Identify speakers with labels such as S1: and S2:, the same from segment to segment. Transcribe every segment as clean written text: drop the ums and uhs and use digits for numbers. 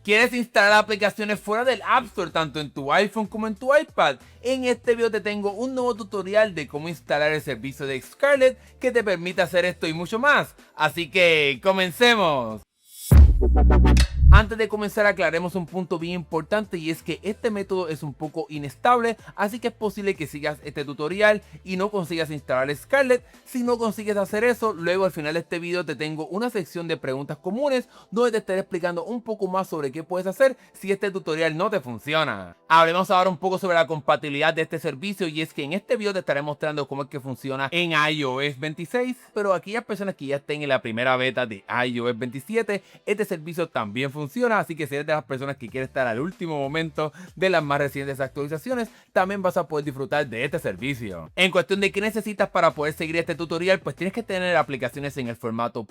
S1: ¿Quieres instalar aplicaciones fuera del App Store tanto en tu iPhone como en tu iPad? En este video te tengo un nuevo tutorial de cómo instalar el servicio de Scarlett que te permite hacer esto y mucho más. Así que comencemos. Antes de comenzar aclaremos un punto bien importante, y es que este método es un poco inestable, así que es posible que sigas este tutorial y no consigas instalar Scarlett. Si no consigues hacer eso, luego al final de este video te tengo una sección de preguntas comunes donde te estaré explicando un poco más sobre qué puedes hacer si este tutorial no te funciona. Hablemos ahora un poco sobre la compatibilidad de este servicio, y es que en este video te estaré mostrando cómo es que funciona en iOS 26, pero aquellas personas que ya estén en la primera beta de iOS 27, este servicio también funciona. Así que si eres de las personas que quieren estar al último momento de las más recientes actualizaciones, también vas a poder disfrutar de este servicio. En cuestión de qué necesitas para poder seguir este tutorial, pues tienes que tener aplicaciones en el formato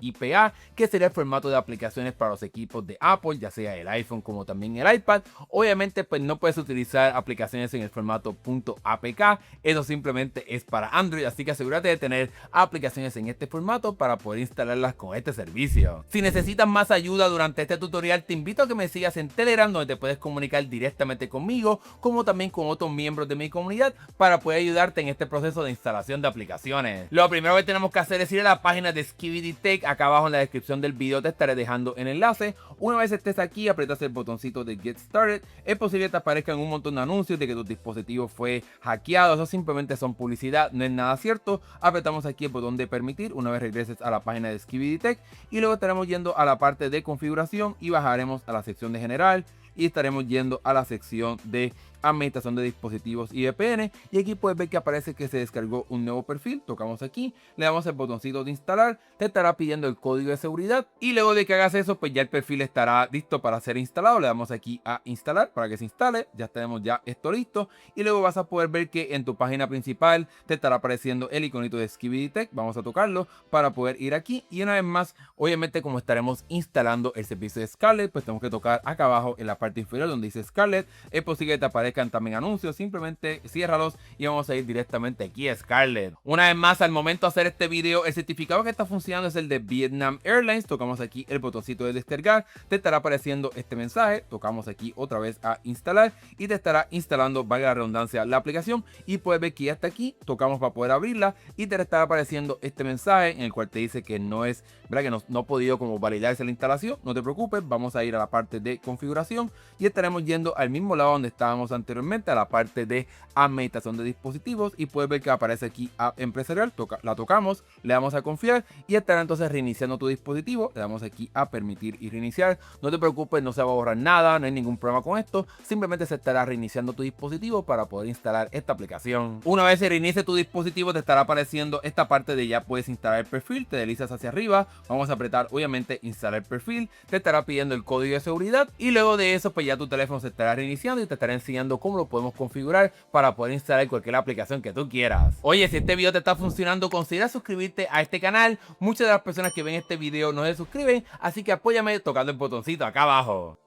S1: .ipa, que sería el formato de aplicaciones para los equipos de Apple, ya sea el iPhone como también el iPad. Obviamente pues no puedes utilizar aplicaciones en el formato .apk, eso simplemente es para Android, así que asegúrate de tener aplicaciones en este formato para poder instalarlas con este servicio. Si necesitas más ayuda durante este tutorial, te invito a que me sigas en Telegram, donde te puedes comunicar directamente conmigo, como también con otros miembros de mi comunidad, para poder ayudarte en este proceso de instalación de aplicaciones. Lo primero que tenemos que hacer es ir a la página de Skibidi Tech. Acá abajo en la descripción del video te estaré dejando el enlace. Una vez estés aquí, aprietas el botoncito de Get Started. Es posible que te aparezcan un montón de anuncios de que tu dispositivo fue hackeado. Eso simplemente son publicidad, no es nada cierto. Apretamos aquí el botón de permitir una vez regreses a la página de Skibidi Tech, y luego estaremos yendo a la parte de configuración y bajaremos a la sección de general y estaremos yendo a la sección de administración de dispositivos y VPN, y aquí puedes ver que aparece que se descargó un nuevo perfil. Tocamos aquí, le damos el botoncito de instalar, te estará pidiendo el código de seguridad, y luego de que hagas eso pues ya el perfil estará listo para ser instalado. Le damos aquí a instalar para que se instale, ya tenemos ya esto listo, y luego vas a poder ver que en tu página principal te estará apareciendo el iconito de Skibidi Tech. Vamos a tocarlo para poder ir aquí, y una vez más, obviamente como estaremos instalando el servicio de Scarlett, pues tenemos que tocar acá abajo en la parte inferior donde dice Scarlett. Es posible que te aparezcan también anuncios, simplemente ciérralos y vamos a ir directamente aquí a Scarlett. Una vez más, al momento de hacer este video, el certificado que está funcionando es el de Vietnam Airlines. Tocamos aquí el botoncito de descargar, te estará apareciendo este mensaje, tocamos aquí otra vez a instalar y te estará instalando, valga la redundancia, la aplicación, y puedes ver que ya está aquí. Tocamos para poder abrirla y te estará apareciendo este mensaje en el cual te dice que no es, ¿verdad?, que no ha podido como validarse la instalación. No te preocupes, vamos a ir a la parte de configuración y estaremos yendo al mismo lado donde estábamos anteriormente, a la parte de administración de dispositivos, y puedes ver que aparece aquí App Empresarial. La tocamos, le damos a confiar y estará entonces reiniciando tu dispositivo. Le damos aquí a permitir y reiniciar. No te preocupes, no se va a borrar nada, no hay ningún problema con esto, simplemente se estará reiniciando tu dispositivo para poder instalar esta aplicación. Una vez se reinicie tu dispositivo, te estará apareciendo esta parte de ya puedes instalar el perfil. Te deslizas hacia arriba, vamos a apretar obviamente instalar el perfil, te estará pidiendo el código de seguridad, y luego de eso pues ya tu teléfono se estará reiniciando y te estará enseñando cómo lo podemos configurar para poder instalar cualquier aplicación que tú quieras. Oye, si este video te está funcionando, considera suscribirte a este canal. Muchas de las personas que ven este video no se suscriben, así que apóyame tocando el botoncito acá abajo.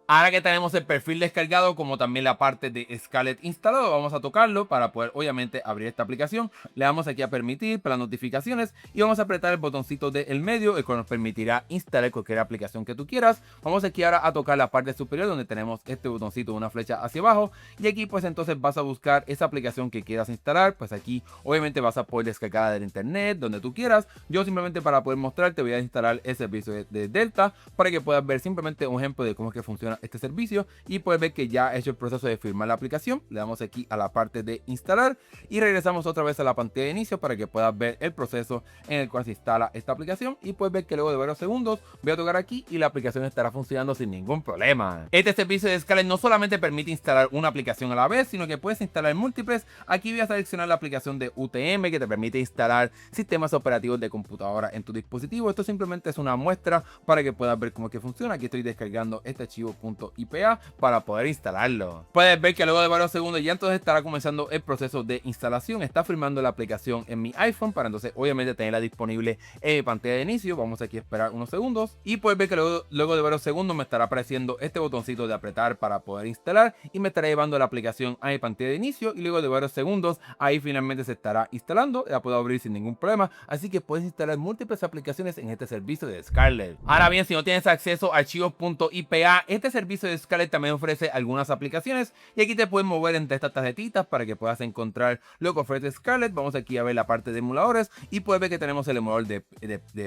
S1: Ahora que tenemos el perfil descargado, como también la parte de Scarlett instalado, vamos a tocarlo para poder obviamente abrir esta aplicación. Le damos aquí a permitir para las notificaciones y vamos a apretar el botoncito del medio, el cual nos permitirá instalar cualquier aplicación que tú quieras. Vamos aquí ahora a tocar la parte superior donde tenemos este botoncito de una flecha hacia abajo, y aquí pues entonces vas a buscar esa aplicación que quieras instalar. Pues aquí obviamente vas a poder descargarla del internet, donde tú quieras. Yo simplemente, para poder mostrarte, voy a instalar el servicio de Delta para que puedas ver simplemente un ejemplo de cómo es que funciona este servicio, y puedes ver que ya he hecho el proceso de firmar la aplicación. Le damos aquí a la parte de instalar y regresamos otra vez a la pantalla de inicio para que puedas ver el proceso en el cual se instala esta aplicación, y puedes ver que luego de varios segundos voy a tocar aquí y la aplicación estará funcionando sin ningún problema. Este servicio de Scarlett no solamente permite instalar una aplicación a la vez, sino que puedes instalar múltiples. Aquí voy a seleccionar la aplicación de UTM, que te permite instalar sistemas operativos de computadora en tu dispositivo. Esto simplemente es una muestra para que puedas ver cómo es que funciona. Aquí estoy descargando este archivo archivos.ipa para poder instalarlo. Puedes ver que luego de varios segundos ya entonces estará comenzando el proceso de instalación. Está firmando la aplicación en mi iPhone para entonces obviamente tenerla disponible en mi pantalla de inicio. Vamos aquí a esperar unos segundos y puedes ver que luego de varios segundos me estará apareciendo este botoncito de apretar para poder instalar y me estará llevando la aplicación a mi pantalla de inicio, y luego de varios segundos ahí finalmente se estará instalando. La puedo abrir sin ningún problema, así que puedes instalar múltiples aplicaciones en este servicio de Scarlett. Ahora bien, si no tienes acceso a archivos.ipa, este servicio de Scarlett también ofrece algunas aplicaciones y aquí te puedes mover entre estas tarjetitas para que puedas encontrar lo que ofrece Scarlett. Vamos aquí a ver la parte de emuladores y puedes ver que tenemos el emulador de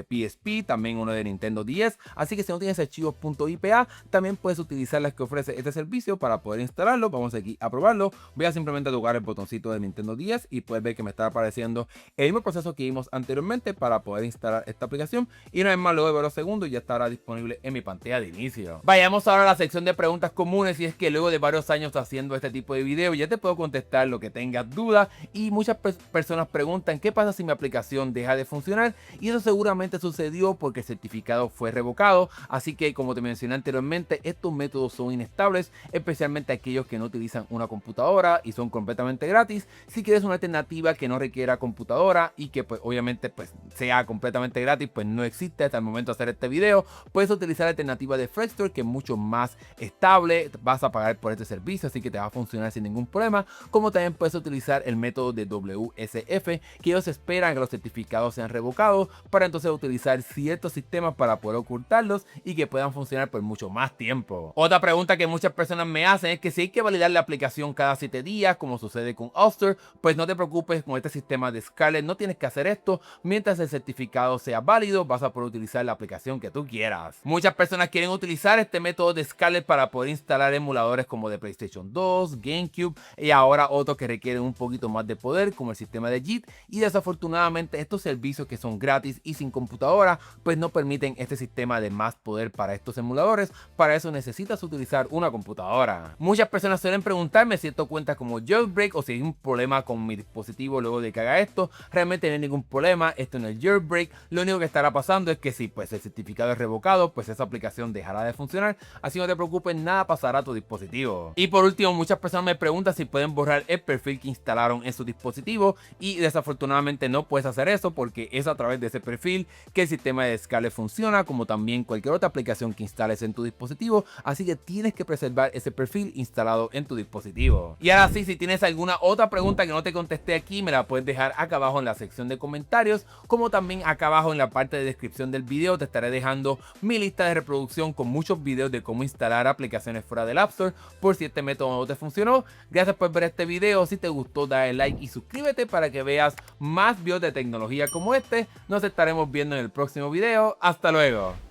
S1: PSP, también uno de Nintendo 10, así que si no tienes archivos.ipa también puedes utilizar las que ofrece este servicio para poder instalarlo. Vamos aquí a probarlo. Voy a simplemente tocar el botoncito de Nintendo 10 y puedes ver que me está apareciendo el mismo proceso que vimos anteriormente para poder instalar esta aplicación, y una vez más luego de varios segundos ya estará disponible en mi pantalla de inicio. Vayamos ahora a la sección de preguntas comunes, y es que luego de varios años haciendo este tipo de video ya te puedo contestar lo que tengas dudas, y muchas personas preguntan qué pasa si mi aplicación deja de funcionar, y eso seguramente sucedió porque el certificado fue revocado. Así que, como te mencioné anteriormente, estos métodos son inestables, especialmente aquellos que no utilizan una computadora y son completamente gratis. Si quieres una alternativa que no requiera computadora y que pues obviamente pues sea completamente gratis, pues no existe hasta el momento de hacer este video, puedes utilizar la alternativa de Freshster, que es mucho más estable. Vas a pagar por este servicio, así que te va a funcionar sin ningún problema. Como también puedes utilizar el método de WSF, que ellos esperan que los certificados sean revocados para entonces utilizar ciertos sistemas para poder ocultarlos y que puedan funcionar por mucho más tiempo. Otra pregunta que muchas personas me hacen es que si hay que validar la aplicación cada 7 días, como sucede con Ulster, pues no te preocupes, con este sistema de Scarlett no tienes que hacer esto. Mientras el certificado sea válido, vas a poder utilizar la aplicación que tú quieras. Muchas personas quieren utilizar este método de Scarlett para poder instalar emuladores como de PlayStation 2, GameCube y ahora otros que requieren un poquito más de poder, como el sistema de JIT, y desafortunadamente estos servicios que son gratis y sin computadora pues no permiten este sistema de más poder para estos emuladores. Para eso necesitas utilizar una computadora. Muchas personas suelen preguntarme si esto cuenta como jailbreak o si hay un problema con mi dispositivo luego de que haga esto. Realmente no hay ningún problema, esto no es jailbreak. Lo único que estará pasando es que si pues el certificado es revocado, pues esa aplicación dejará de funcionar, así no te preocupes, nada pasará a tu dispositivo. Y por último, muchas personas me preguntan si pueden borrar el perfil que instalaron en su dispositivo, y desafortunadamente no puedes hacer eso porque es a través de ese perfil que el sistema de Scarlett funciona, como también cualquier otra aplicación que instales en tu dispositivo, así que tienes que preservar ese perfil instalado en tu dispositivo. Y ahora sí, si tienes alguna otra pregunta que no te contesté aquí, me la puedes dejar acá abajo en la sección de comentarios, como también acá abajo en la parte de descripción del video te estaré dejando mi lista de reproducción con muchos videos de cómo instalar aplicaciones fuera del App Store, por si este método no te funcionó. Gracias por ver este video. Si te gustó, dale like y suscríbete para que veas más videos de tecnología como este. Nos estaremos viendo en el próximo video. Hasta luego.